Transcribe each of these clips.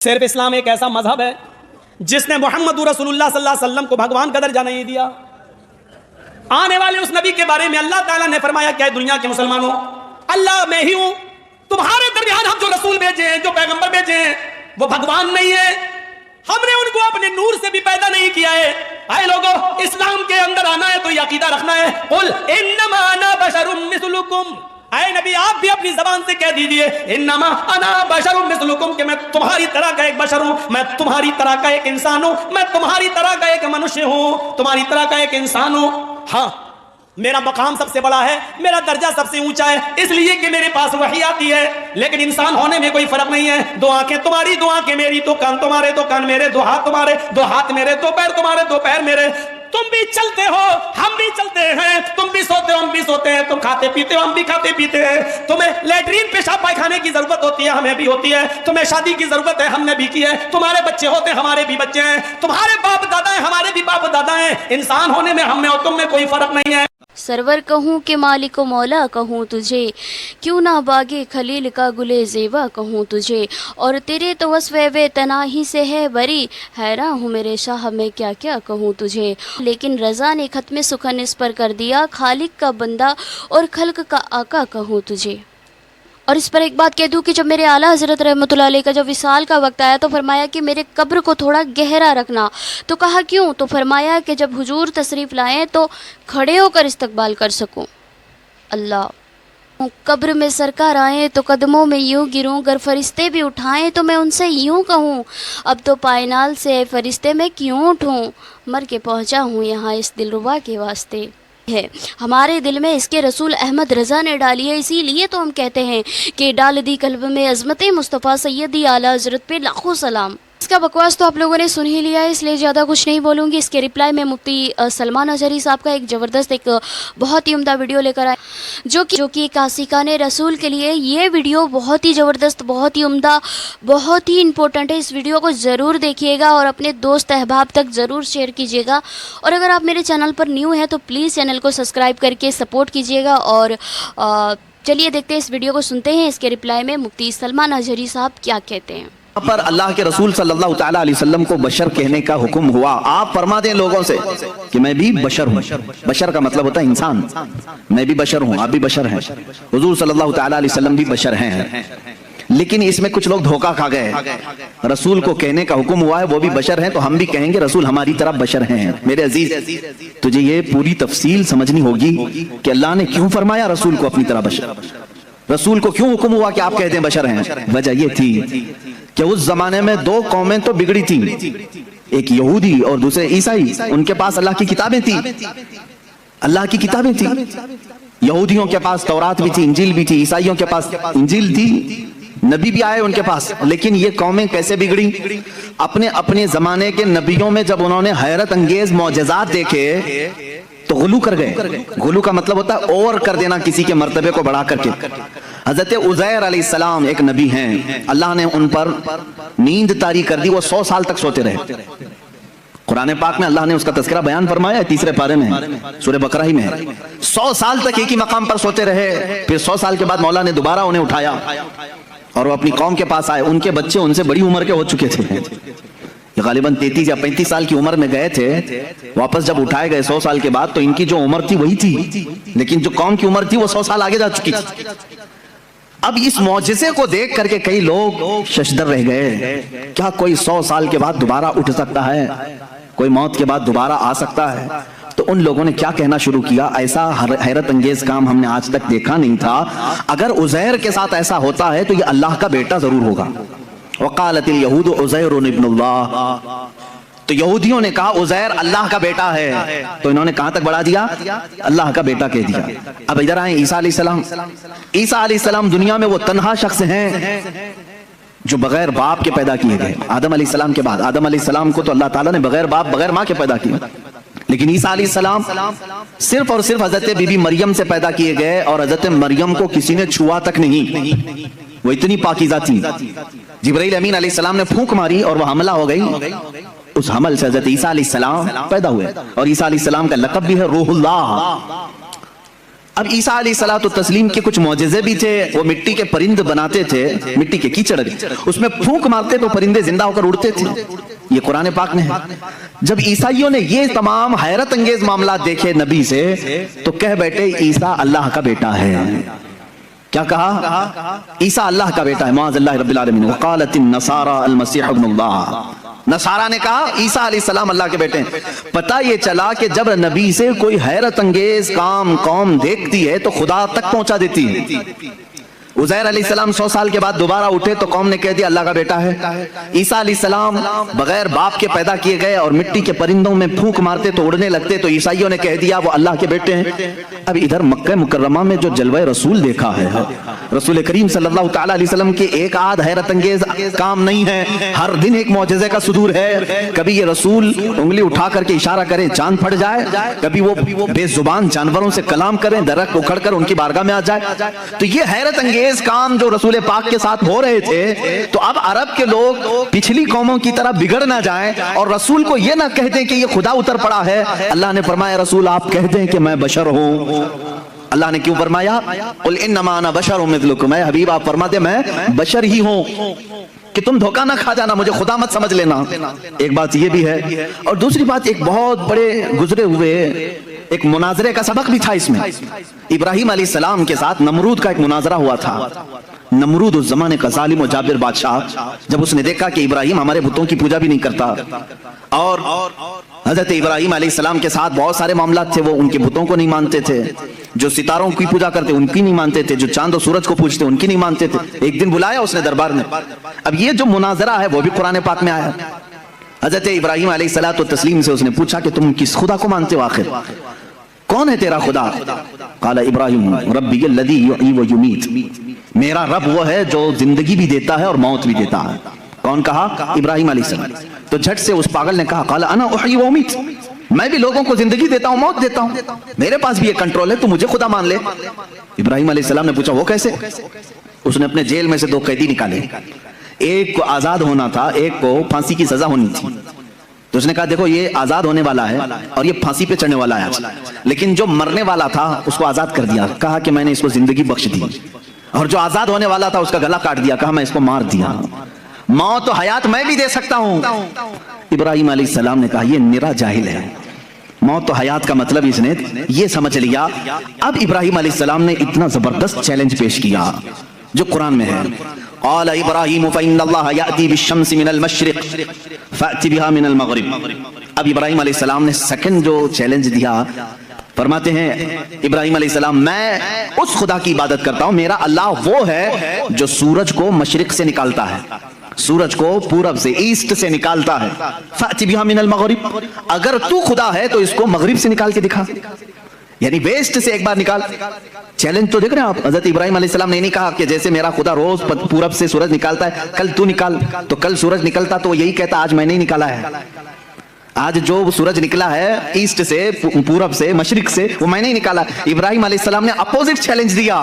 صرف اسلام ایک ایسا مذہب ہے جس نے محمد رسول اللہ صلی اللہ علیہ وسلم کو بھگوان کا درجہ نہیں دیا۔ آنے والے اس نبی کے بارے میں اللہ تعالیٰ نے فرمایا کہ دنیا کے مسلمانوں، اللہ میں ہی ہوں، تمہارے درمیان ہم جو رسول بھیجے ہیں، جو پیغمبر بھیجے ہیں، وہ بھگوان نہیں ہے، ہم نے ان کو اپنے نور سے بھی پیدا نہیں کیا ہے۔ اے لوگوں، اسلام کے اندر آنا ہے تو یہ عقیدہ رکھنا ہے، قل انما انا بشر مثلکم، اے نبی آپ بھی اپنی زبان سے کہہ دیجئے انما انا بشر مثلکم، کہ میں تمہاری طرح کا ایک بشر ہوں، میں تمہاری طرح کا ایک انسان ہوں، میں تمہاری طرح کا ایک منشیہ ہوں، تمہاری طرح کا ایک انسان ہوں۔ ہاں، میرا مقام سب سے بڑا ہے، میرا درجہ سب سے اونچا ہے، اس لیے کہ میرے پاس وحی آتی ہے، لیکن انسان ہونے میں کوئی فرق نہیں ہے۔ دو آنکھیں تمہاری، دو آنکھیں میری، دو کان تمہارے، دو کان میرے، دو ہاتھ تمہارے، دو ہاتھ میرے، دو پیر تمہارے، دو پیر میرے، تم بھی چلتے ہو ہم بھی چلتے ہیں، تم بھی سوتے ہو ہم بھی سوتے ہیں، تم کھاتے پیتے ہو ہم بھی کھاتے پیتے ہیں، تمہیں لیٹرین پیشاب پائخانے کی ضرورت ہوتی ہے ہمیں بھی ہوتی ہے، تمہیں شادی کی ضرورت ہے ہم نے بھی کی ہے، تمہارے بچے ہوتے ہیں ہمارے بھی بچے ہیں، تمہارے باپ دادا ہیں ہمارے بھی باپ دادا ہیں، انسان ہونے میں ہم میں اور تم میں کوئی فرق نہیں ہے۔ سرور کہوں کہ مالک و مولا کہوں تجھے، کیوں نہ باغے خلیل کا گلے زیبا کہوں تجھے، اور تیرے تو وصف بے تناہی سے ہے بری، حیراں ہوں میرے شاہ میں کیا کیا کہوں تجھے۔ لیکن رضا نے ختم سخن اس پر کر دیا، خالق کا بندہ اور خلق کا آقا کہوں تجھے۔ اور اس پر ایک بات کہہ دوں کہ جب میرے اعلیٰ حضرت رحمۃ اللہ علیہ کا جب وصال کا وقت آیا تو فرمایا کہ میرے قبر کو تھوڑا گہرا رکھنا، تو کہا کیوں؟ تو فرمایا کہ جب حضور تشریف لائیں تو کھڑے ہو کر استقبال کر سکوں۔ اللہ، قبر میں سرکار آئیں تو قدموں میں یوں گروں، گر فرشتے بھی اٹھائیں تو میں ان سے یوں کہوں، اب تو پائنال سے اے فرشتے میں کیوں اٹھوں، مر کے پہنچا ہوں یہاں اس دلربا کے واسطے ہے، ہمارے دل میں اس کے رسول احمد رضا نے ڈالی ہے، اسی لیے تو ہم کہتے ہیں کہ ڈال دی قلب میں عظمت مصطفیٰ سیدی اعلیٰ حضرت پہ لاکھوں سلام۔ اس کا بکواس تو آپ لوگوں نے سن ہی لیا ہے، اس لیے زیادہ کچھ نہیں بولوں گی۔ اس کے رپلائی میں مفتی سلمان اظہری صاحب کا ایک زبردست، ایک بہت ہی عمدہ ویڈیو لے کر آئے، جو کہ ایک عاشقان رسول کے لیے یہ ویڈیو بہت ہی زبردست، بہت ہی عمدہ، بہت ہی امپورٹنٹ ہے۔ اس ویڈیو کو ضرور دیکھیے گا اور اپنے دوست احباب تک ضرور شیئر کیجیے گا، اور اگر آپ میرے چینل پر نیو ہیں تو پلیز چینل کو سبسکرائب کر کے سپورٹ کیجیے گا۔ اور چلیے دیکھتے ہیں اس ویڈیو کو، سنتے ہیں اس کے رپلائی میں مفتی سلمان اظہری صاحب کیا کہتے ہیں۔ یہاں پر اللہ کے رسول صلی اللہ تعالیٰ علیہ وسلم کو بشر کہنے کا حکم ہوا۔ آپ فرما دیں لوگوں سے کہ میں بھی بشر ہوں۔ بشر کا مطلب ہوتا ہے انسان، میں بھی بشر ہوں، آپ بھی بشر ہیں، حضور صلی اللہ تعالیٰ علیہ وسلم بھی بشر ہیں، لیکن اس میں کچھ لوگ دھوکہ کھا گئے۔ رسول کو کہنے کا حکم ہوا ہے، وہ بھی بشر ہیں، تو ہم بھی کہیں گے رسول ہماری طرح بشر ہیں۔ میرے عزیز، تجھے یہ پوری تفصیل سمجھنی ہوگی کہ اللہ نے کیوں فرمایا رسول کو اپنی طرح بشر، رسول کو کیوں حکم ہوا کہ آپ کہہ دیں بشر ہیں۔ وجہ یہ تھی کہ اس زمانے میں دو قومیں تو بگڑی تھیں، ایک یہودی اور دوسرے عیسائی۔ ان کے پاس اللہ کی کتابیں تھیں، اللہ کی کتابیں تھیں۔ یہودیوں کے پاس تورات بھی تھی، انجیل بھی تھی، عیسائیوں کے پاس انجیل تھی، نبی بھی آئے ان کے پاس۔ لیکن یہ قومیں کیسے بگڑی؟ اپنے اپنے زمانے کے نبیوں میں جب انہوں نے حیرت انگیز معجزات دیکھے تو غلو کر گئے۔ غلو کا مطلب ہوتا ہے اور کر دینا، کسی کے مرتبے کو بڑھا کر کے۔ حضرت عزیر علیہ السلام ایک نبی ہیں، اللہ نے ان پر نیند طاری کر دی، وہ 100 سال تک سوتے رہے۔ قرآن پاک میں اللہ نے اس کا تذکرہ بیان فرمایا ہے، 3 پارے میں، سورہ بقرہ ہی میں ہے۔ 100 سال تک ایک ہی مقام پر سوتے رہے، پھر 100 سال کے بعد مولا نے دوبارہ انہیں اٹھایا اور وہ اپنی قوم کے پاس آئے۔ ان کے بچے ان سے بڑی عمر کے ہو چکے تھے، یہ غالباً 33 یا 35 سال کی عمر میں گئے تھے۔ واپس جب اٹھائے گئے 100 سال کے بعد تو ان کی جو عمر تھی وہی تھی، لیکن جو قوم کی عمر تھی وہ 100 سال آگے جا چکی تھی۔ اب اس معجزے کو دیکھ کر کے کئی لوگ ششدر رہ گئے، کیا کوئی 100 سال کے بعد دوبارہ اٹھ سکتا ہے؟ کوئی موت کے بعد دوبارہ آ سکتا ہے؟ تو ان لوگوں نے کیا کہنا شروع کیا، ایسا حیرت انگیز کام ہم نے آج تک دیکھا نہیں تھا، اگر عزیر کے ساتھ ایسا ہوتا ہے تو یہ اللہ کا بیٹا ضرور ہوگا۔ وقالت الیہود عزیر ابن اللہ، تو یہودیوں نے کہا عزیر اللہ کا بیٹا ہے، تو انہوں نے کہاں تک بڑھا دیا؟ اللہ کا بیٹا کہہ دیا۔ اب ادھر آئیں عیسیٰ علیہ السلام۔ عیسیٰ علیہ السلام دنیا میں وہ تنہا شخص ہیں جو بغیر باپ کے پیدا کیے گئے۔ آدم علیہ السلام کے بعد، آدم علیہ السلام کو تو اللہ تعالیٰ نے بغیر باپ بغیر ماں کے پیدا کیا، لیکن عیسیٰ علیہ السلام صرف اور صرف حضرت بی بی مریم سے پیدا کیے گئے، اور حضرت مریم کو کسی نے چھوا تک نہیں، وہ اتنی پاکیزہ تھی۔ جبرائیل امین علیہ السلام نے پھونک ماری اور وہ حملہ ہو گئی، اس حمل سے حضرت عیسیٰ علیہ السلام پیدا ہوئے، اور عیسیٰ علیہ السلام کا لقب بھی ہے روح اللہ۔ اب عیسیٰ علیہ الصلوۃ والتسلیم کے کچھ معجزے بھی تھے. وہ مٹی کے پرند بناتے تھے, مٹی کے کیچڑ, اس میں پھونک مارتے تو پرندے زندہ ہو کر اڑتے تھے. یہ قرآن پاک میں ہے. جب عیسائیوں نے یہ تمام حیرت انگیز معاملات دیکھے نبی سے تو کہہ بیٹھے عیسیٰ اللہ کا بیٹا ہے. کیا کہا؟ عیسیٰ اللہ کا بیٹا ہے. معاذ اللہ رب العالمین. وقالت النصارى المسیح ابن اللہ. نصارہ نے کہا عیسیٰ علیہ السلام اللہ کے بیٹے ہیں. پتہ یہ چلا کہ جب نبی سے کوئی حیرت انگیز کام قوم دیکھتی ہے تو خدا تک پہنچا دیتی ہے. عزیر علیہ السلام 100 سال کے بعد دوبارہ اٹھے تو قوم نے کہہ دیا اللہ کا بیٹا ہے. عیسیٰ علیہ السلام بغیر باپ کے پیدا کیے گئے اور مٹی کے پرندوں میں پھونک مارتے تو اڑنے لگتے تو عیسائیوں نے کہہ دیا وہ اللہ کے بیٹے ہیں. اب ادھر مکہ مکرمہ میں جو جلوہ رسول دیکھا ہے, رسول کریم صلی اللہ تعالی علیہ وسلم کے ایک آدھ حیرت انگیز کام نہیں ہے, ہر دن ایک معجزے کا صدور ہے. کبھی یہ رسول انگلی اٹھا کر کے اشارہ کریں چاند پھٹ جائے, کبھی وہ بے زبان جانوروں سے کلام کریں درخت اکھڑ کر ان کی بارگاہ میں آ جائے. تو یہ حیرت انگیز کام جو رسول پاک کے ساتھ ہو رہے تھے تو اب عرب کے لوگ پچھلی قوموں کی طرح بگڑ نہ جائیں اور رسول کو یہ نہ کہہ دیں کہ یہ خدا اتر پڑا ہے. اللہ نے فرمایا رسول آپ کہہ دیں کہ میں بشر ہوں. اللہ نے کیوں فرمایا قل انما انا بشر مثلکم, اے حبیب آپ فرما دیں میں بشر ہی ہوں, کہ تم دھوکہ نہ کھا جانا, مجھے خدا مت سمجھ لینا. ایک بات یہ بھی ہے. اور دوسری بات ایک بہت بڑے گزرے ہوئے ایک مناظرے کا سبق بھی تھا اس میں. ابراہیم علیہ السلام کے ساتھ نمرود کا ایک مناظرہ ہوا تھا. نمرود اس زمانے کا ظالم و جابر بادشاہ, جب اس نے دیکھا کہ ابراہیم ہمارے بتوں کی پوجا بھی نہیں کرتا اور حضرت ابراہیم علیہ السلام کے ساتھ بہت سارے معاملات تھے, وہ ان کے بتوں کو نہیں مانتے تھے, جو ستاروں کی پوجا کرتے ان کی نہیں مانتے تھے, جو چاند و سورج کو پوجتے ان کی نہیں مانتے تھے. ایک دن بلایا اس نے دربار میں. اب یہ جو مناظرہ ہے وہ بھی قرآن پاک میں آیا. حضرت ابراہیم علیہ الصلوۃ والتسلیم سے اس نے پوچھا کہ تم کس خدا کو مانتے ہو, آخر کون ہے تیرا خدا؟ قال ابراہیم ربی الذی یحیی و یمیت, میرا رب وہ ہے جو زندگی بھی دیتا ہے اور موت بھی دیتا ہے. کون کہا؟ ابراہیم علیہ السلام. تو جھٹ سے اس پاگل نے کہا قال انا احیی و امیت, میں بھی لوگوں کو زندگی دیتا ہوں موت دیتا ہوں, میرے پاس بھی یہ کنٹرول ہے, تو مجھے خدا مان لے. ابراہیم علیہ السلام نے پوچھا وہ کیسے؟ اس نے اپنے جیل میں سے 2 قیدی نکالے, ایک کو آزاد ہونا تھا, ایک کو پھانسی کی سزا ہونی تھی. تو اس نے کہا دیکھو یہ آزاد ہونے والا ہے اور یہ پھانسی پہ چڑھنے والا ہے, لیکن جو مرنے والا تھا اس کو آزاد کر دیا, کہا کہ میں نے اس کو زندگی بخش دی, اور جو آزاد ہونے والا تھا اس کا گلا کاٹ دیا, کہا میں اس کو مار دیا. موت و حیات میں بھی دے سکتا ہوں. ابراہیم علیہ السلام نے کہا یہ نرا جاہل ہے, موت و حیات کا مطلب اس نے یہ سمجھ لیا. اب ابراہیم علیہ السلام نے اتنا زبردست چیلنج پیش کیا جو قرآن میں ہے. قال ابراہیم فإن اللہ یأتی بالشمس من المشرق فأتی بها من المغرب. اب ابراہیم علیہ السلام نے سیکنڈ جو چیلنج دیا, فرماتے ہیں ابراہیم علیہ السلام میں اس خدا کی عبادت کرتا ہوں, میرا اللہ وہ ہے جو سورج کو مشرق سے نکالتا ہے, سورج کو پورب سے ایسٹ سے نکالتا ہے. فأتی بها من المغرب, اگر تو خدا ہے تو اس کو مغرب سے نکال کے دکھا, یعنی ویسٹ سے ایک بار نکال. چیلنج تو دیکھ رہے ہیں آپ, حضرت ابراہیم علیہ السلام نے نہیں کہا کہ جیسے میرا خدا روز پورب سے سورج نکالتا ہے کل تو نکال, تو کل سورج نکلتا تو وہ یہی کہتا آج میں نہیں نکالا ہے, آج جو سورج نکلا ہے ایسٹ سے پورب سے مشرق سے وہ میں نہیں نکالا. ابراہیم علیہ السلام نے اپوزٹ چیلنج دیا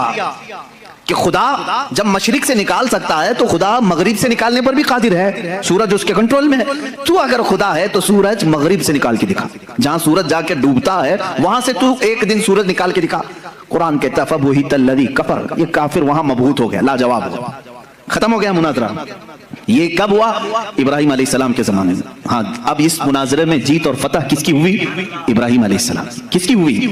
کہ خدا جب مشرق سے نکال سکتا ہے تو خدا مغرب سے نکالنے پر بھی قادر ہے, سورج اس کے کنٹرول میں ہے. تو اگر خدا ہے تو سورج مغرب سے نکال کے دکھا, جہاں سورج جا کے ڈوبتا ہے وہاں سے تو ایک دن سورج نکال کے دکھا. قرآن کہتا ہے فبہت الذی کفر, یہ کافر وہاں مبہوت ہو گیا, لاجواب ہو گیا, ختم ہو گیا مناظرہ. یہ کب ہوا؟ ابراہیم علیہ السلام کے زمانے میں. ہاں اب اس مناظرے میں جیت اور فتح کس کی ہوئی؟ ابراہیم علیہ السلام. کس کی ہوئی؟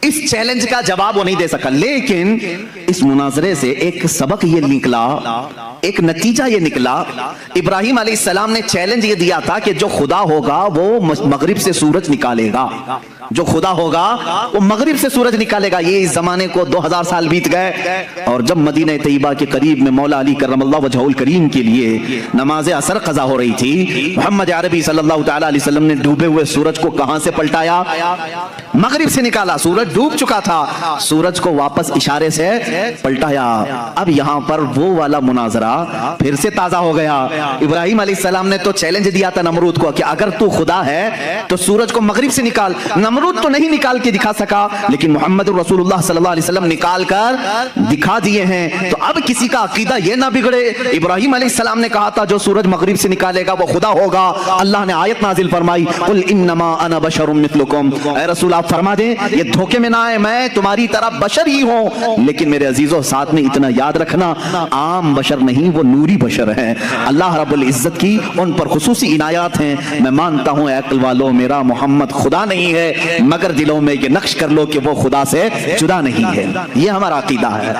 اس چیلنج کا جواب وہ نہیں دے سکا, لیکن اس مناظرے سے ایک سبق یہ نکلا, ایک نتیجہ یہ نکلا. ابراہیم علیہ السلام نے چیلنج یہ دیا تھا کہ جو خدا ہوگا وہ مغرب سے سورج نکالے گا, جو خدا ہوگا وہ مغرب سے سورج نکالے گا. یہ اس زمانے کو 2000 سال بیت گئے, اور جب مدینہ طیبہ کے قریب میں مولا علی کرم اللہ وجہہ الکریم کے لیے نماز عصر قضا ہو رہی تھی, محمد عربی صلی اللہ تعالی علیہ وسلم نے ڈوبے ہوئے سورج کو کہاں سے پلٹایا؟ مغرب سے نکالا. سورج ڈوب چکا تھا, سورج کو واپس اشارے سے پلٹایا. اب یہاں پر وہ والا مناظرہ پھر سے تازہ ہو گیا. ابراہیم علیہ السلام نے تو چیلنج دیا تھا نمرود کو کہ اگر تو خدا ہے تو سورج کو مغرب سے نکال. نمرود تو نہیں نکال کے دکھا سکا, لیکن محمد رسول اللہ صلی اللہ علیہ وسلم نکال کر دکھا دیے ہیں. تو اب کسی کا عقیدہ یہ نہ بگڑے. ابراہیم علیہ السلام نے کہا تھا جو سورج مغرب سے نکالے گا وہ خدا ہوگا. اللہ نے آیت نازل فرمائی, قل انما انا بشر مثلکم, اے رسول آپ فرما دیں یہ دھوکے میں نہ آئے, میں تمہاری طرح بشر ہی ہوں. لیکن میرے عزیزوں ساتھ میں اتنا یاد رکھنا, عام بشر نہیں, وہ نوری بشر ہیں. اللہ رب العزت کی ان پر خصوصی عنایات ہیں. میں مانتا ہوں اے عقل والو میرا محمد خدا نہیں ہے, مگر دلوں میں یہ نقش کر لو کہ وہ خدا سے جدا نہیں ہے. یہ ہمارا عقیدہ ہے.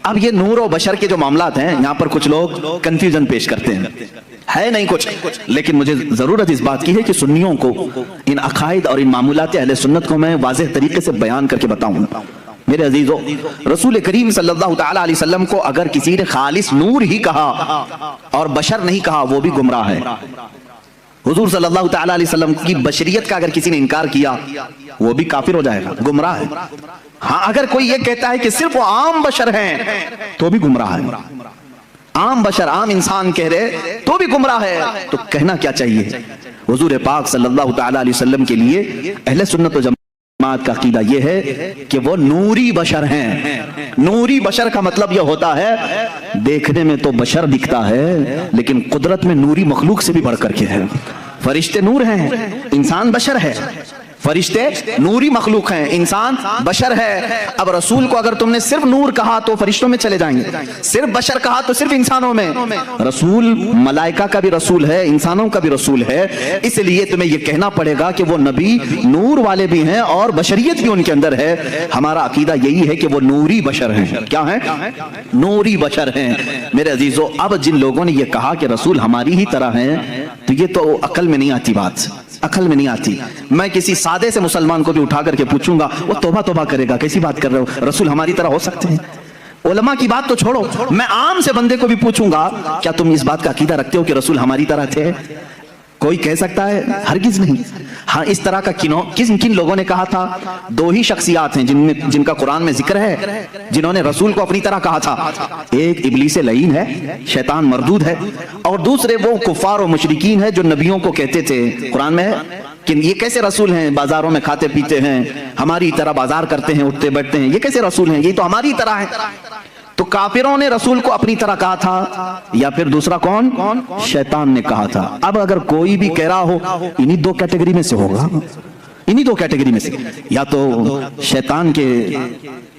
اب یہ نور و بشر کے جو معاملات ہیں یہاں پر کچھ لوگ کنفیوژن پیش کرتے ہیں, ہے نہیں کچھ, لیکن مجھے ضرورت اس بات کی ہے کہ سنیوں کو ان عقائد اور ان معمولات اہل سنت کو میں واضح طریقے سے بیان کر کے بتاؤں. میرے عزیزو, رسول کریم صلی اللہ تعالی علیہ وسلم کو اگر کسی نے خالص نور ہی کہا اور بشر نہیں کہا وہ بھی گمراہ ہے. حضور صلی اللہ تعالی علیہ وسلم کی بشریت کا اگر کسی نے انکار کیا وہ بھی کافر ہو جائے گا, گمراہ ہے. ہاں اگر کوئی یہ کہتا ہے کہ صرف وہ عام بشر ہیں تو بھی گمراہ ہے. عام بشر, عام انسان کہہ رہے تو بھی گمراہ ہے. تو کہنا کیا چاہیے؟ حضور پاک صلی اللہ تعالی علیہ وسلم کے لیے اہل سنت و جماعت کا عقیدہ یہ ہے کہ وہ نوری بشر ہیں. نوری بشر کا مطلب یہ ہوتا ہے دیکھنے میں تو بشر دکھتا ہے لیکن قدرت میں نوری مخلوق سے بھی بڑھ کر کے ہے. فرشتے نور ہیں, انسان بشر ہے. فرشتے نوری مخلوق ہیں, انسان بشر ہے. اب رسول کو اگر تم نے صرف نور کہا تو فرشتوں میں چلے جائیں گے, صرف بشر کہا تو صرف انسانوں میں. رسول ملائکہ کا بھی رسول ہے, انسانوں کا بھی رسول ہے. اس لیے تمہیں یہ کہنا پڑے گا کہ وہ نبی نور والے بھی ہیں اور بشریت بھی ان کے اندر ہے. ہمارا عقیدہ یہی ہے کہ وہ نوری بشر ہیں. کیا ہیں؟ نوری بشر ہیں. میرے عزیزو, اب جن لوگوں نے یہ کہا کہ رسول ہماری ہی طرح ہیں تو یہ تو عقل میں نہیں آتی بات, عقل میں نہیں آتی. میں کسی سادے سے مسلمان کو بھی اٹھا کر کے پوچھوں گا وہ توبہ توبہ کرے گا, کیسی بات کر رہے ہو, رسول ہماری طرح ہو سکتے ہیں؟ علماء کی بات تو چھوڑو, میں عام سے بندے کو بھی پوچھوں گا کیا تم اس بات کا عقیدہ رکھتے ہو کہ رسول ہماری طرح تھے؟ کوئی کہہ سکتا ہے؟ ہرگز نہیں. ہاں اس طرح کا کن لوگوں نے کہا تھا؟ دو ہی شخصیات ہیں جن کا قرآن میں ذکر ہے جنہوں نے رسول کو اپنی طرح کہا تھا. ایک ابلیس لعین ہے, شیطان مردود ہے, اور دوسرے وہ کفار و مشرکین ہے جو نبیوں کو کہتے تھے, قرآن میں ہے کہ یہ کیسے رسول ہیں, بازاروں میں کھاتے پیتے ہیں, ہماری طرح بازار کرتے ہیں, اٹھتے بیٹھتے ہیں, یہ کیسے رسول ہیں, یہ تو ہماری طرح ہے. تو کافروں نے رسول کو اپنی طرح کہا تھا, یا پھر دوسرا کون؟ شیطان نے کہا تھا. اب اگر کوئی بھی کہہ رہا ہو انہی دو کیٹیگری میں سے ہوگا, انہی دو کیٹیگری میں سے, یا تو شیطان کے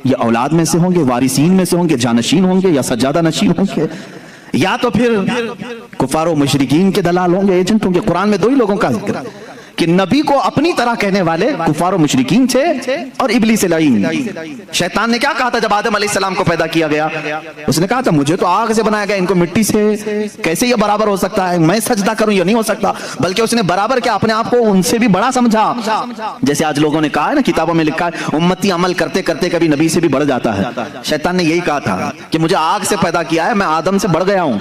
یہ اولاد میں سے ہوں گے, وارثین میں سے ہوں گے, جانشین ہوں گے, یا سجادہ نشین ہوں گے, یا تو پھر کفار و مشرکین کے دلال ہوں گے, ایجنٹ ہوں گے. قرآن میں دو ہی لوگوں کا ذکر ہے کہ نبی کو اپنی طرح کہنے والے کفار و مشرکین تھے اور ابلیس لعین. شیطان نے کیا کہا تھا جب آدم علیہ السلام کو پیدا کیا گیا؟ اس نے کہا تھا مجھے تو آگ سے بنایا گیا, ان کو مٹی سے کیسے یہ برابر ہو سکتا ہے, میں سجدہ کروں یہ نہیں ہو سکتا. بلکہ اس نے برابر کیا, اپنے آپ کو ان سے بھی بڑا سمجھا. جیسے آج لوگوں نے کہا ہے نا, کتابوں میں لکھا ہے امتی عمل کرتے کرتے کبھی نبی سے بھی بڑھ جاتا ہے. شیطان نے یہی کہا تھا کہ مجھے آگ سے پیدا کیا ہے, میں آدم سے بڑھ گیا ہوں,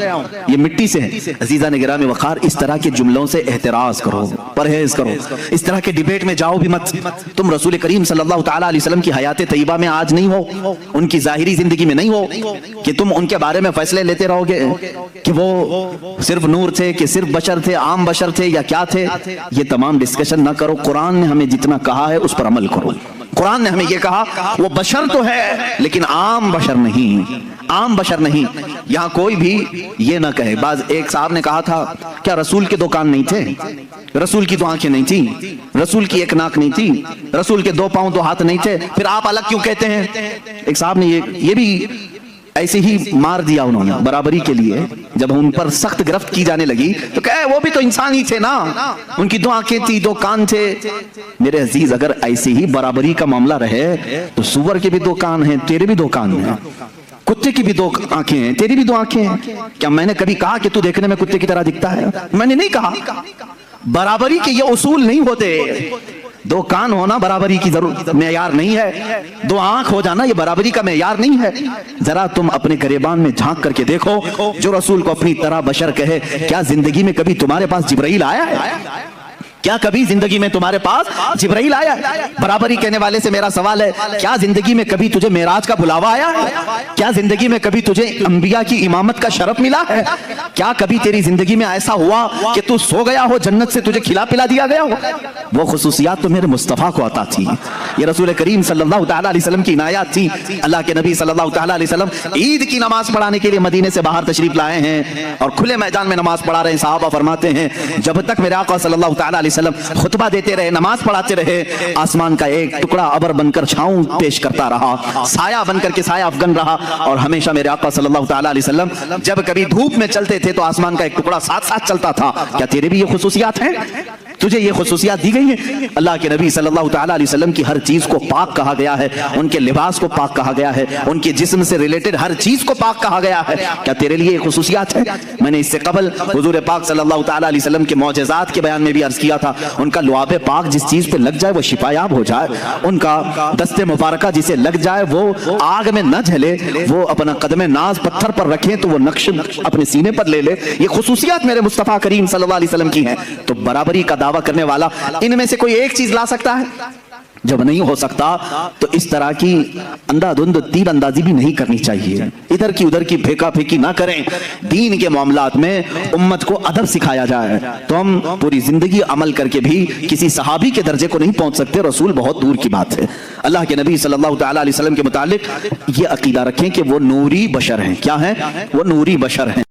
یہ مٹی سے ہے. عزیزان گرامی وقار, اس طرح کے جملوں سے احتراز کرو, پرہیز کرو. اس طرح کے ڈیبیٹ میں جاؤ بھی مت. تم رسول کریم صلی اللہ تعالی علیہ وسلم کی حیات طیبہ میں آج نہیں ہو, ان کی ظاہری زندگی میں نہیں ہو کہ تم ان کے بارے میں فیصلے لیتے رہو گے کہ وہ صرف نور تھے, کہ صرف بشر تھے, عام بشر تھے, یا کیا تھے. یہ تمام ڈسکشن نہ کرو. قرآن نے ہمیں جتنا کہا ہے اس پر عمل کرو. قرآن نے ہمیں یہ کہا وہ بشر تو ہے لیکن عام بشر نہیں, عام بشر نہیں. یہاں کوئی بھی یہ نہ کہے. بعض ایک صاحب نے کہا تھا کیا رسول کے دو کان نہیں تھے, رسول کی دو آنکھیں نہیں تھی, رسول کی ایک ناک نہیں تھی, رسول کے دو پاؤں دو ہاتھ نہیں تھے, پھر آپ الگ کیوں کہتے ہیں؟ ایک صاحب نے یہ بھی ایسے ہی مار دیا انہوں نے برابری کے لیے. جب ان پر سخت گرفت کی جانے لگی تو کہے وہ بھی تو انسان ہی تھے نا, ان کی دو آنکھیں تھی, دو کان تھے. میرے عزیز, اگر ایسے ہی برابری کا معاملہ رہے تو سور کے بھی دو کان ہیں, تیرے بھی دو کان ہیں, کتے کی بھی دو آنکھیں ہیں, تیری بھی دو آنکھیں ہیں. کیا میں نے کبھی کہا کہ تو دیکھنے میں کتے کی طرح دکھتا ہے؟ میں نے نہیں کہا. برابری کے یہ اصول نہیں ہوتے. دو کان ہونا برابری کی ضرورت معیار نہیں ہے, دو آنکھ ہو جانا یہ برابری کا معیار نہیں ہے. ذرا تم اپنے گریبان میں جھانک کر کے دیکھو, جو رسول کو اپنی طرح بشر کہے, کیا زندگی میں کبھی تمہارے پاس جبرائیل آیا ہے؟ کیا کبھی زندگی میں تمہارے پاس جبرائیل آیا ہے؟ برابری کہنے والے سے میرا سوال ہے، کیا زندگی میں کبھی تجھے معراج کا بلاوا آیا ہے؟ کیا زندگی میں کبھی تجھے انبیاء کی امامت کا شرف ملا ہے؟ کیا کبھی تیری زندگی میں ایسا ہوا کہ تو سو گیا ہو، جنت سے تجھے کھلا پلا دیا گیا ہو؟ وہ خصوصیات تو میرے مصطفیٰ کو عطا تھی، یہ رسول کریم صلی اللہ تعالیٰ علیہ وسلم کی عنایات تھی۔ اللہ کے نبی صلی اللہ تعالیٰ علیہ وسلم عید کی نماز پڑھانے کے لیے مدینے سے باہر تشریف لائے ہیں اور کھلے میدان میں نماز پڑھا رہے ہیں۔ صحابہ فرماتے ہیں جب تک میرے آقا صلی اللہ تعالیٰ علیہ وسلم خطبہ دیتے رہے، نماز پڑھاتے رہے، آسمان کا ایک ٹکڑا ابر بن کر چھاؤں پیش کرتا رہا، سایہ بن کر کے سایہ افغن رہا، اور ہمیشہ میرے آقا صلی اللہ تعالیٰ علیہ وسلم جب کبھی دھوپ میں چلتے تھے تو آسمان کا ایک ٹکڑا ساتھ ساتھ چلتا تھا۔ کیا تیرے بھی یہ خصوصیات ہیں؟ تجھے یہ خصوصیات دی گئی ہیں؟ اللہ کے نبی صلی اللہ تعالیٰ علیہ وسلم کی ہر چیز کو پاک کہا گیا ہے، ان کے لباس کو پاک کہا گیا ہے، ان کے جسم سے ریلیٹڈ ہر چیز کو پاک کہا گیا ہے۔ کیا تیرے لیے یہ خصوصیات ہیں؟ میں نے اس سے قبل حضور پاک صلی اللہ تعالیٰ علیہ وسلم کے معجزات کے بیان میں بھی عرض کیا تھا، ان کا لعاب پاک جس چیز پہ لگ جائے وہ شفا یاب ہو جائے، ان کا دست مبارکہ جسے لگ جائے وہ آگ میں نہ جھلے، وہ اپنا قدم ناز پتھر پر رکھیں تو وہ نقش اپنے سینے پر لے لے۔ یہ خصوصیات میرے مصطفیٰ کریم صلی اللہ علیہ وسلم کی ہیں۔ تو برابری کا دعویٰ کرنے والا ان میں سے کوئی ایک چیز لا سکتا ہے؟ جب نہیں ہو سکتا تو اس طرح کی اندھا دھند تیر اندازی بھی نہیں کرنی چاہیے، ادھر کی ادھر کی پھینکا پھینکی نہ کریں۔ دین کے معاملات میں امت کو ادب سکھایا جائے تو ہم پوری زندگی عمل کر کے بھی کسی صحابی کے درجے کو نہیں پہنچ سکتے، رسول بہت دور کی بات ہے۔ اللہ کے نبی صلی اللہ تعالیٰ علیہ وسلم کے متعلق یہ عقیدہ رکھیں کہ وہ نوری بشر ہیں۔ کیا ہیں؟ وہ نوری بشر ہیں۔